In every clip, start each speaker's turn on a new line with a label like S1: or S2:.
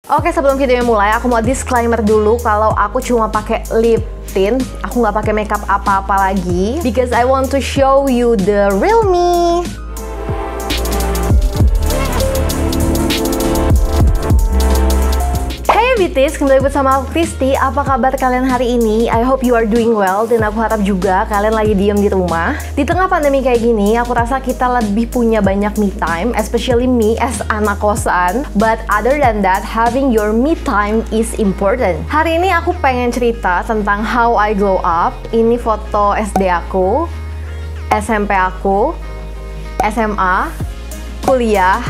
S1: Oke, sebelum videonya mulai, aku mau disclaimer dulu kalau aku cuma pakai lip tint, aku nggak pakai makeup apa-apa lagi, because I want to show you the real me. Beauties, kembali bersama aku Kristi. Apa kabar kalian hari ini? I hope you are doing well, dan aku harap juga kalian lagi diem di rumah. Di tengah pandemi kayak gini, aku rasa kita lebih punya banyak me time, especially me as anak kosan. But other than that, having your me time is important. Hari ini aku pengen cerita tentang how I glow up. Ini foto SD aku, SMP aku, SMA, kuliah,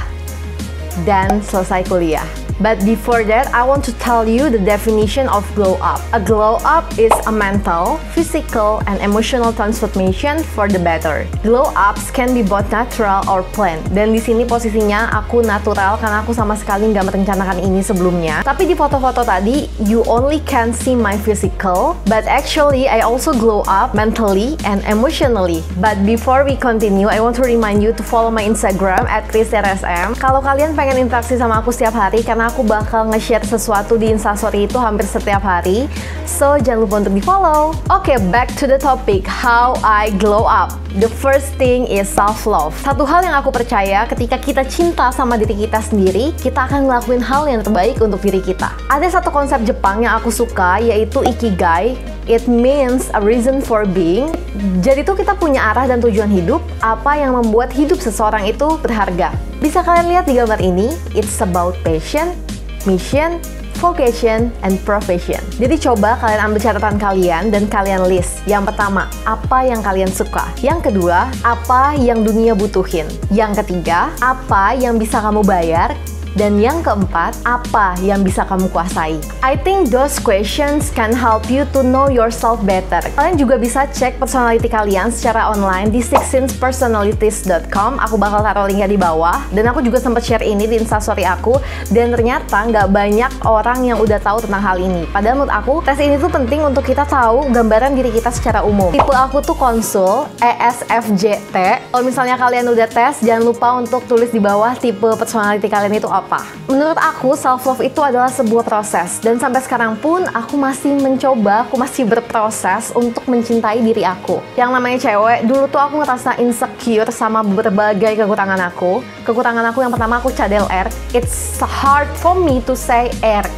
S1: dan selesai kuliah. But before that, I want to tell you the definition of glow up. A glow up is a mental, physical, and emotional transformation for the better. Glow ups can be both natural or planned. Dan di sini posisinya aku natural karena aku sama sekali nggak merencanakan ini sebelumnya. Tapi di foto-foto tadi, you only can see my physical, but actually I also glow up mentally and emotionally. But before we continue, I want to remind you to follow my Instagram @kristirsm. Kalau kalian pengen interaksi sama aku setiap hari, karena aku bakal nge-share sesuatu di Instastory itu hampir setiap hari. So, jangan lupa untuk di-follow. Oke, back to the topic, how I glow up. The first thing is self-love. Satu hal yang aku percaya, ketika kita cinta sama diri kita sendiri, kita akan ngelakuin hal yang terbaik untuk diri kita. Ada satu konsep Jepang yang aku suka, yaitu Ikigai. It means a reason for being. Jadi tuh kita punya arah dan tujuan hidup, apa yang membuat hidup seseorang itu berharga. Bisa kalian lihat di gambar ini, it's about passion, mission, vocation, and profession. Jadi coba kalian ambil catatan kalian dan kalian list. Yang pertama, apa yang kalian suka. Yang kedua, apa yang dunia butuhin. Yang ketiga, apa yang bisa kamu bayar. Dan yang keempat, apa yang bisa kamu kuasai? I think those questions can help you to know yourself better. Kalian juga bisa cek personality kalian secara online di 16personalities.com. Aku bakal taruh linknya di bawah. Dan aku juga sempat share ini di Instastory aku. Dan ternyata nggak banyak orang yang udah tahu tentang hal ini. Padahal menurut aku, tes ini tuh penting untuk kita tahu gambaran diri kita secara umum. Tipe aku tuh konsul, ESFJT. Kalau misalnya kalian udah tes, jangan lupa untuk tulis di bawah tipe personality kalian itu apa. Menurut aku, self-love itu adalah sebuah proses. Dan sampai sekarang pun, aku masih mencoba, aku masih berproses untuk mencintai diri aku. Yang namanya cewek, dulu tuh aku ngerasa insecure sama berbagai kekurangan aku. Kekurangan aku yang pertama, aku cadel R. It's hard for me to say R.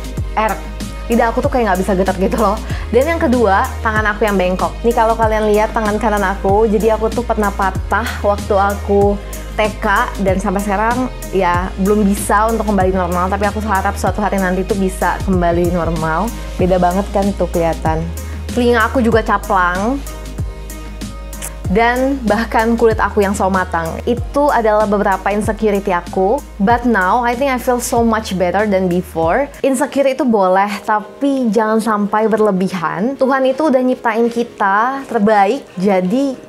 S1: Lidah aku tuh kayak nggak bisa getar gitu loh. Dan yang kedua, tangan aku yang bengkok. Nih kalau kalian lihat tangan kanan aku, jadi aku tuh pernah patah waktu aku TK, dan sampai sekarang ya belum bisa untuk kembali normal, tapi aku harap suatu hari nanti tuh bisa kembali normal. Beda banget kan tuh kelihatan. Telinga aku juga caplang. Dan bahkan kulit aku yang sawo matang. Itu adalah beberapa insecurity aku. But now, I think I feel so much better than before. Insecure itu boleh, tapi jangan sampai berlebihan. Tuhan itu udah nyiptain kita terbaik, jadi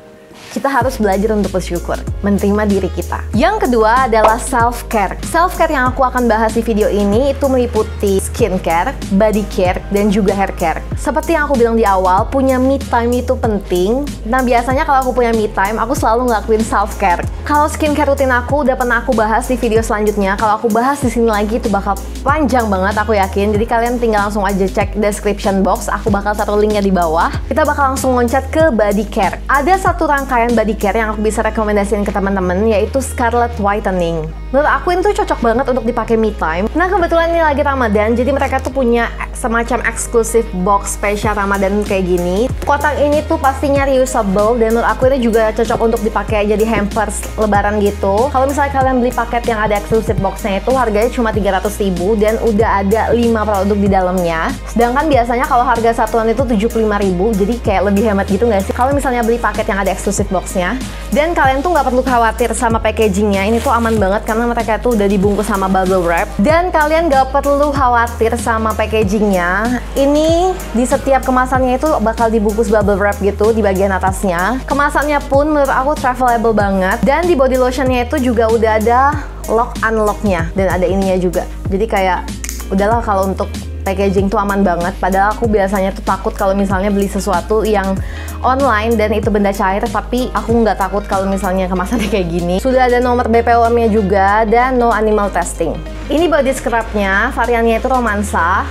S1: kita harus belajar untuk bersyukur, menerima diri kita. Yang kedua adalah self-care. Self-care yang aku akan bahas di video ini itu meliputi skincare, body care, dan juga hair care. Seperti yang aku bilang di awal, punya me time itu penting. Nah, biasanya kalau aku punya me time, aku selalu ngelakuin self-care. Kalau skincare rutin aku udah pernah aku bahas di video selanjutnya. Kalau aku bahas di sini lagi itu bakal panjang banget, aku yakin. Jadi kalian tinggal langsung aja cek description box. Aku bakal taruh linknya di bawah. Kita bakal langsung loncat ke body care. Ada satu rangkaian body care yang aku bisa rekomendasiin ke teman-teman, yaitu Scarlett Whitening. Menurut aku itu cocok banget untuk dipakai me time. Nah, kebetulan ini lagi Ramadan, jadi mereka tuh punya semacam eksklusif box spesial Ramadan kayak gini. Kotak ini tuh pastinya reusable, dan menurut aku ini juga cocok untuk dipakai jadi hampers lebaran gitu. Kalau misalnya kalian beli paket yang ada eksklusif boxnya itu harganya cuma 300.000 dan udah ada 5 produk di dalamnya. Sedangkan biasanya kalau harga satuan itu 75.000, jadi kayak lebih hemat gitu nggak sih? Kalau misalnya beli paket yang ada eksklusif boxnya. Dan kalian tuh nggak perlu khawatir sama packagingnya, ini tuh aman banget karena mereka tuh udah dibungkus sama bubble wrap. Dan kalian nggak perlu khawatir sama packagingnya. Ini di setiap kemasannya itu bakal dibungkus bubble wrap gitu di bagian atasnya. Kemasannya pun menurut aku travelable banget. Dan di body lotionnya itu juga udah ada lock unlocknya dan ada ininya juga. Jadi kayak udahlah kalau untuk packaging tuh aman banget. Padahal aku biasanya tuh takut kalau misalnya beli sesuatu yang online dan itu benda cair, tapi aku nggak takut kalau misalnya kemasannya kayak gini. Sudah ada nomor BPOM-nya juga dan no animal testing. Ini body scrub-nya, variannya itu romansa.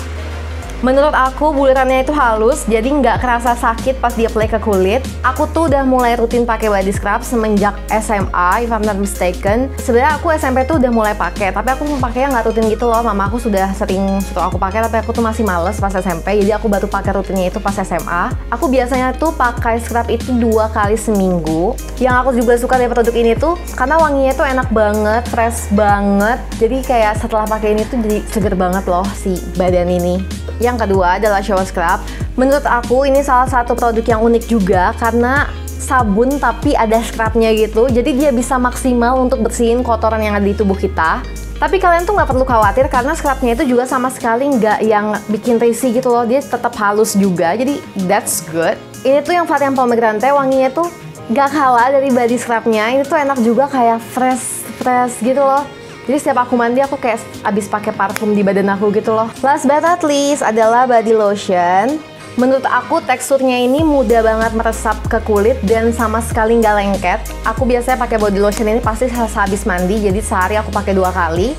S1: Menurut aku bulurannya itu halus, jadi nggak kerasa sakit pas dia apply ke kulit. Aku tuh udah mulai rutin pakai body scrub semenjak SMA, if I'm not mistaken. Sebenarnya aku SMP tuh udah mulai pakai, tapi aku pakainya nggak rutin gitu loh. Mama aku sudah sering suruh aku pakai, tapi aku tuh masih males pas SMP. Jadi aku baru pakai rutinnya itu pas SMA. Aku biasanya tuh pakai scrub itu 2 kali seminggu. Yang aku juga suka dari produk ini tuh karena wanginya tuh enak banget, fresh banget. Jadi kayak setelah pakai ini tuh jadi seger banget loh si badan ini. Yang kedua adalah shower scrub. Menurut aku ini salah satu produk yang unik juga karena sabun tapi ada scrubnya gitu. Jadi dia bisa maksimal untuk bersihin kotoran yang ada di tubuh kita. Tapi kalian tuh nggak perlu khawatir karena scrubnya itu juga sama sekali nggak yang bikin risih gitu loh. Dia tetap halus juga, jadi that's good. Ini tuh yang varian pomegranate, wanginya tuh nggak kalah dari body scrubnya. Ini tuh enak juga, kayak fresh gitu loh. Jadi setiap aku mandi aku kayak abis pakai parfum di badan aku gitu loh. Last but not least adalah body lotion. Menurut aku teksturnya ini mudah banget meresap ke kulit dan sama sekali nggak lengket. Aku biasanya pakai body lotion ini pasti habis mandi, jadi sehari aku pakai 2 kali.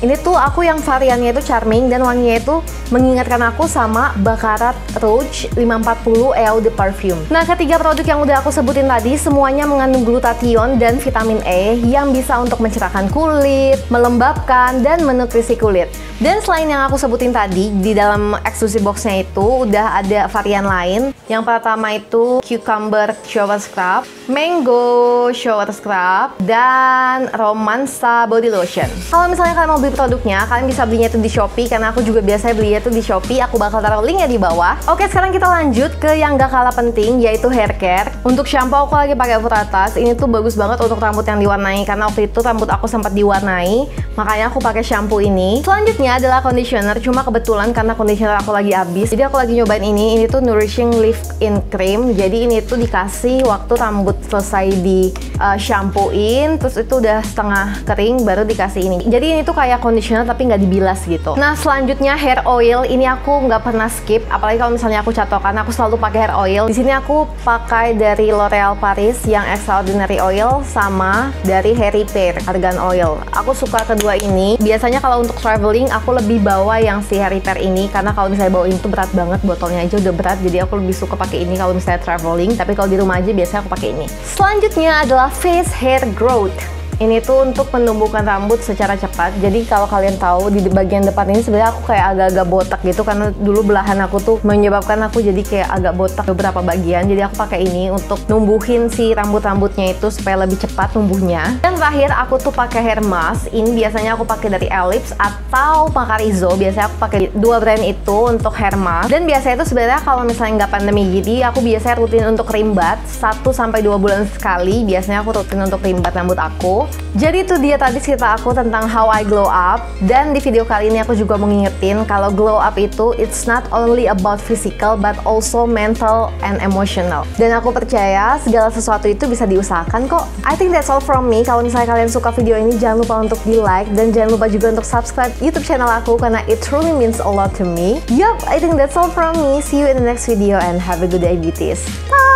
S1: Ini tuh aku yang variannya itu charming dan wanginya itu mengingatkan aku sama Baccarat Rouge 540 Eau de Parfum. Nah, ketiga produk yang udah aku sebutin tadi semuanya mengandung glutathione dan vitamin E yang bisa untuk mencerahkan kulit, melembabkan, dan menutrisi kulit. Dan selain yang aku sebutin tadi, di dalam exclusive boxnya itu udah ada varian lain. Yang pertama itu Cucumber Shower Scrub, Mango Shower Scrub, dan Romansa Body Lotion. Kalau misalnya kalian mau beli produknya, kalian bisa belinya itu di Shopee karena aku juga biasanya belinya itu di Shopee. Aku bakal taruh linknya di bawah. Oke, sekarang kita lanjut ke yang gak kalah penting, yaitu hair care. Untuk shampoo aku lagi pakai Puratas. Ini tuh bagus banget untuk rambut yang diwarnai karena waktu itu rambut aku sempat diwarnai, makanya aku pakai shampoo ini. Selanjutnya adalah conditioner, cuma kebetulan karena conditioner aku lagi habis, jadi aku lagi nyobain ini. Ini tuh Nourishing Leave-In Cream. Jadi ini tuh dikasih waktu rambut selesai di shampooin, terus itu udah setengah kering baru dikasih ini. Jadi ini tuh kayak conditioner tapi nggak dibilas gitu. Nah, selanjutnya hair oil. Ini aku nggak pernah skip, apalagi kalau misalnya aku catokan, aku selalu pakai hair oil. Di sini aku pakai dari L'Oreal Paris yang Extraordinary Oil sama dari Hair Repair Argan Oil. Aku suka kedua ini. Biasanya kalau untuk traveling aku lebih bawa yang si Hair Repair ini karena kalau misalnya bawa ini tuh berat banget, botolnya aja udah berat. Jadi aku lebih suka pakai ini kalau misalnya traveling. Tapi kalau di rumah aja biasanya aku pakai ini. Selanjutnya adalah Face Hair Growth. Ini tuh untuk menumbuhkan rambut secara cepat. Jadi kalau kalian tahu di bagian depan ini sebenarnya aku kayak agak-agak botak gitu karena dulu belahan aku tuh menyebabkan aku jadi kayak agak botak beberapa bagian. Jadi aku pakai ini untuk numbuhin si rambut-rambutnya itu supaya lebih cepat tumbuhnya. Dan terakhir aku tuh pakai hair mask. Ini biasanya aku pakai dari Ellipse atau Pacarizo. Biasanya aku pakai 2 brand itu untuk hair mask. Dan biasanya itu sebenarnya kalau misalnya nggak pandemi gini, aku biasanya rutin untuk rimbat 1-2 bulan sekali. Biasanya aku rutin untuk rimbat rambut aku. Jadi itu dia tadi cerita aku tentang how I glow up. Dan di video kali ini aku juga mau ngingetin kalau glow up itu it's not only about physical but also mental and emotional. Dan aku percaya segala sesuatu itu bisa diusahakan kok. I think that's all from me. Kalau misalnya kalian suka video ini, jangan lupa untuk di like dan jangan lupa juga untuk subscribe YouTube channel aku karena it truly means a lot to me. Yup, I think that's all from me. See you in the next video and have a good day, beauties. Bye!